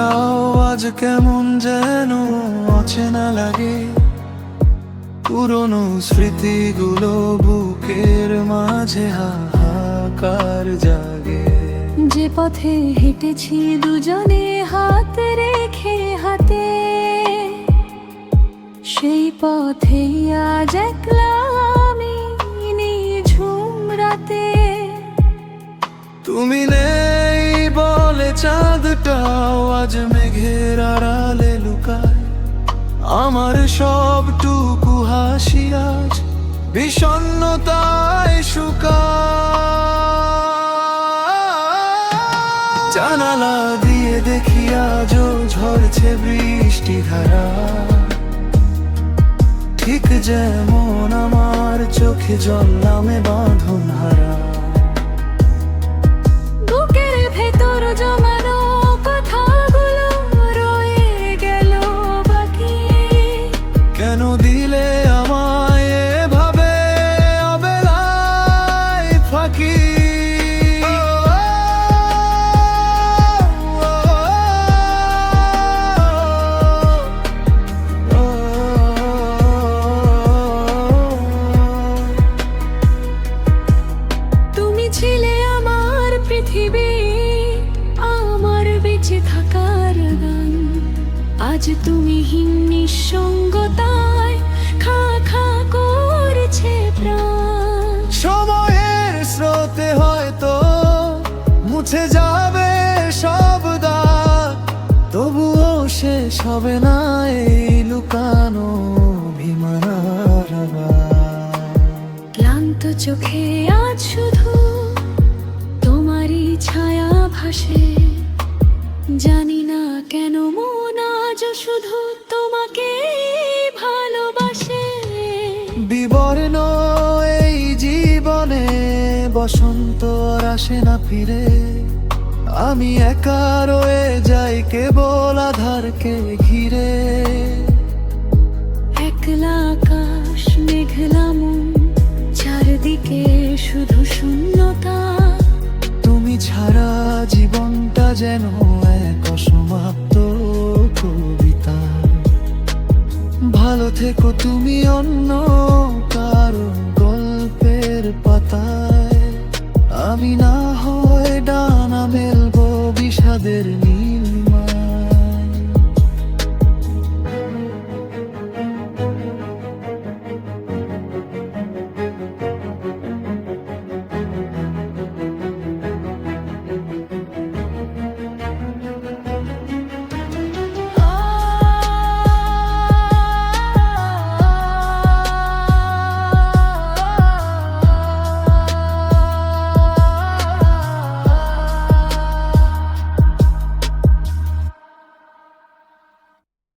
চাঁদটাও আজ কেমন যেন অচেনা লাগে। পুরনো স্মৃতিগুলো বুকের মাঝে হাহাকার জাগে। যে পথে হেঁটেছি দুজনে হাত রেখে হাতে, সেই পথেই আজ একলা আমি নিঝুম রাতে। তুমি নেই বলে চাঁদটাও আজ মেঘের আড়ালে লুকায়। আমার সবটুকু হাসি আজ বিষণ্ণতায় শুকায়। জানালা দিয়ে দেখি আজও ঝরছে বৃষ্টি ধারা, ঠিক যেমন আমার চোখে জল নামে বাঁধন হারা। বুকের ভেতর জমানো কথাগুলো রয়ে গেল বাকি। কেন দিলে আমায় এভাবে অবেলায় ফাঁকি? তুমি ছিলে আমার পৃথিবী, আমার বেঁচে থাকার গান। আজ তুমি হীন নিঃসঙ্গতায় খা খা করছে প্রাণ। সময়ের স্রোতে হয়তো মুছে যাবে সব দাগ, তবুও শেষ হবে না এই লুকানো অভিমান আর আঘাত। ক্লান্ত চোখে আজ শুধু তোমারই ছায়া ভাসে। জানি না কেন মন আজ শুধু তোমাকে ভালোবাসে। বিবর্ণ এই জীবনে বসন্ত আর আসে না ফিরে। আমি একা রয়ে যাই কেবল আধারকে ঘিরে। একলা আকাশ মেঘলা মন, চারদিকে শুধু শূন্যতা। তুমি ছাড়া জীবনটা যেন এক অসমাপ্ত কবিতা। ভালো থেকো তুমি অন্য কারো গল্পের পাতায়, আমি না